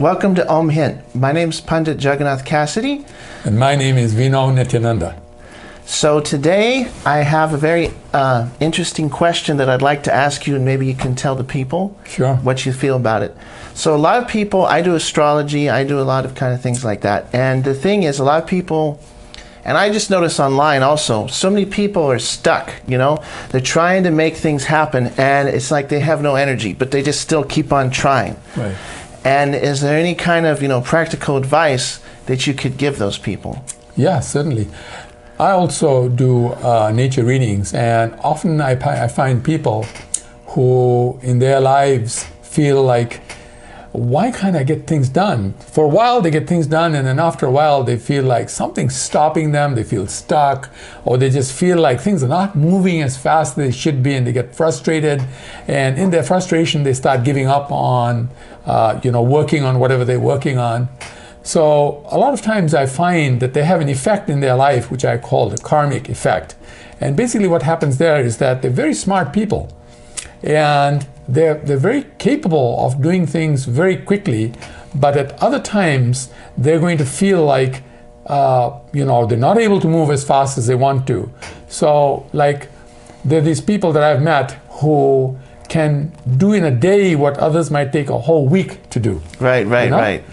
Welcome to Omhint. My name is Pandit Jagannath Cassidy. And my name is Vinod Nityananda. So today I have a very interesting question that I'd like to ask you, and maybe you can tell the people what you feel about it. So a lot of people, I do astrology, I do a lot of kind of things like that. And the thing is, a lot of people, and I just notice online also, so many people are stuck, you know? They're trying to make things happen, and it's like they have no energy, but they just still keep on trying. Right. And is there any kind of, practical advice that you could give those people? Yeah, certainly. I also do nature readings, and often I find people who in their lives feel like, why can't I get things done? For a while they get things done, and then after a while they feel like something's stopping them, they feel stuck, or they just feel like things are not moving as fast as they should be, and they get frustrated, and in their frustration they start giving up on working on whatever they're working on. So a lot of times I find that they have an effect in their life which I call the karmic effect. And basically what happens there is that they're very smart people, and they're very capable of doing things very quickly, but at other times they're going to feel like they're not able to move as fast as they want to. So like there are these people that I've met who can do in a day what others might take a whole week to do. Right,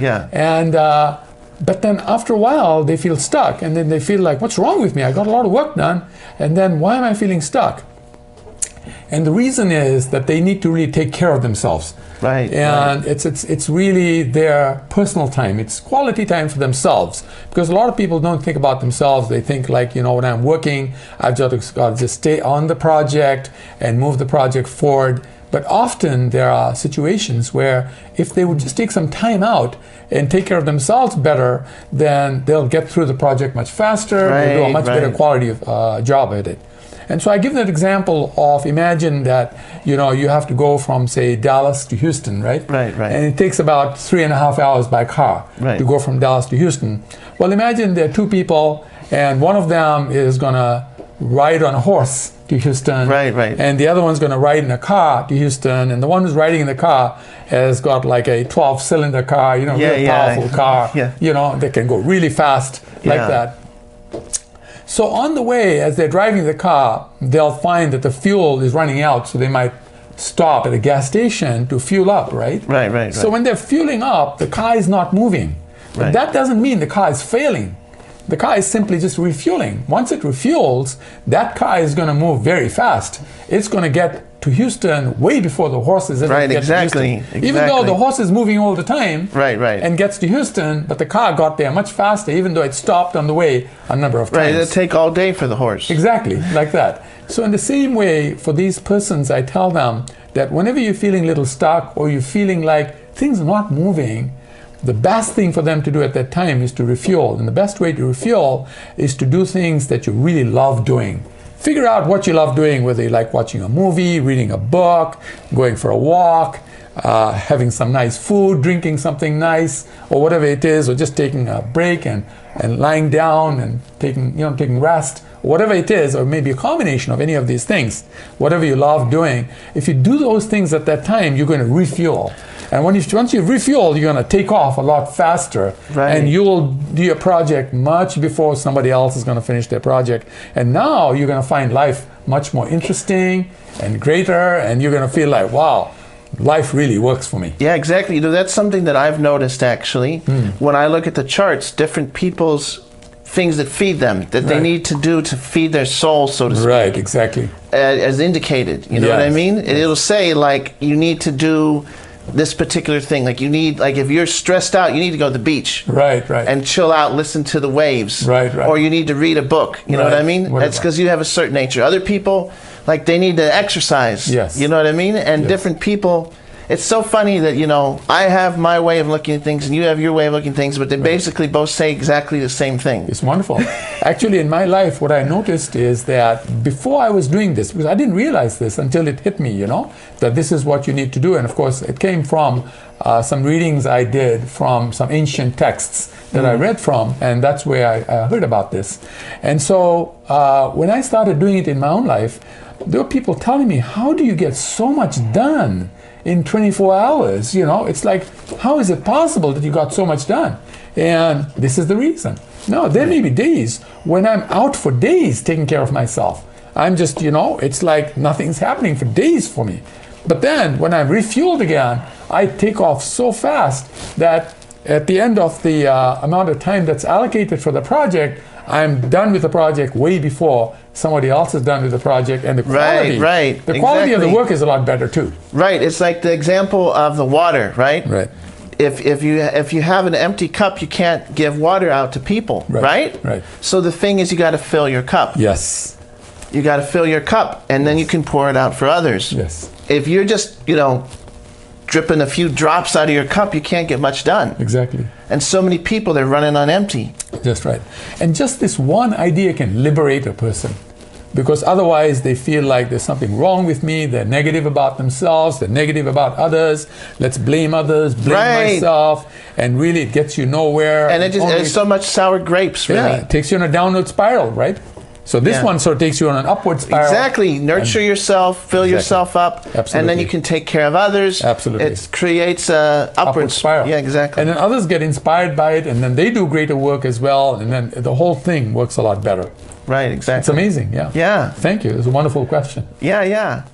yeah. And but then after a while they feel stuck, and then they feel like, what's wrong with me? I got a lot of work done, and then why am I feeling stuck? And the reason is that they need to really take care of themselves. Right. And it's really their personal time. It's quality time for themselves. Because a lot of people don't think about themselves. They think like, when I'm working, I've just got to just stay on the project and move the project forward. But often there are situations where if they would just take some time out and take care of themselves better, then they'll get through the project much faster. They'll do a much better quality of job at it. And so I give that example of, imagine that, you have to go from, say, Dallas to Houston, right? Right. And it takes about 3.5 hours by car to go from Dallas to Houston. Well, imagine there are two people, and one of them is going to ride on a horse to Houston. Right. And the other one's going to ride in a car to Houston. And the one who's riding in the car has got like a 12-cylinder car, really powerful car, that can go really fast like that. So on the way, as they're driving the car, they'll find that the fuel is running out, so they might stop at a gas station to fuel up, right? Right. So when they're fueling up, the car is not moving. But that doesn't mean the car is failing. The car is simply just refueling. Once it refuels, that car is going to move very fast. It's going to get to Houston way before the horses ever get to Houston. Even though the horse is moving all the time and gets to Houston, but the car got there much faster, even though it stopped on the way a number of times. Right, it'll take all day for the horse. Exactly, like that. So in the same way, for these persons, I tell them that whenever you're feeling a little stuck or you're feeling like things are not moving, the best thing for them to do at that time is to refuel. And the best way to refuel is to do things that you really love doing. Figure out what you love doing, whether you like watching a movie, reading a book, going for a walk, having some nice food, drinking something nice, or whatever it is, or just taking a break and lying down and taking rest, whatever it is, or maybe a combination of any of these things, whatever you love doing. If you do those things at that time, you're going to refuel. And once you refuel, you're going to take off a lot faster, and you will do your project much before somebody else is going to finish their project. And now you're going to find life much more interesting and greater, and you're going to feel like, wow, life really works for me. Yeah, exactly. That's something that I've noticed, actually. When I look at the charts, different people's things that feed them, that they need to do to feed their soul, so to speak. Right, exactly. As indicated, you know what I mean? It'll say, like, you need to do this particular thing, like you need, like if you're stressed out, you need to go to the beach, and chill out, listen to the waves, or you need to read a book, you know what I mean? That's because you have a certain nature. Other people, like, they need to exercise, you know what I mean? And different people, it's so funny that, I have my way of looking at things and you have your way of looking at things, but they basically both say exactly the same thing. It's wonderful. Actually, in my life, what I noticed is that before I was doing this, because I didn't realize this until it hit me, that this is what you need to do. And of course, it came from some readings I did from some ancient texts that I read from, and that's where I heard about this. And so when I started doing it in my own life, there were people telling me, how do you get so much done in 24 hours. You know, it's like, how is it possible that you got so much done? And this is the reason. No, there may be days when I'm out for days taking care of myself. I'm just, you know, it's like nothing's happening for days for me. But then when I'm refueled again, I take off so fast that at the end of the amount of time that's allocated for the project, I'm done with the project way before somebody else is done with the project, and the quality, the quality of the work is a lot better too. Right. It's like the example of the water, right? Right. If you have an empty cup, you can't give water out to people, right? Right. So the thing is, you got to fill your cup. Yes. You got to fill your cup, and then you can pour it out for others. Yes. If you're just, you know, dripping a few drops out of your cup, you can't get much done. Exactly. And so many people, they're running on empty. Just right. And just this one idea can liberate a person, because otherwise they feel like there's something wrong with me, they're negative about themselves, they're negative about others, let's blame others, blame myself, and really it gets you nowhere. And it's so much sour grapes, really. Yeah, it takes you on a downward spiral, right? So this one sort of takes you on an upward spiral. Exactly. Nurture yourself, fill yourself up, and then you can take care of others. Absolutely. It creates a upward spiral. Yeah, exactly. And then others get inspired by it, and then they do greater work as well, and then the whole thing works a lot better. Right, exactly. It's amazing, yeah. Yeah. Thank you. It's a wonderful question. Yeah, yeah.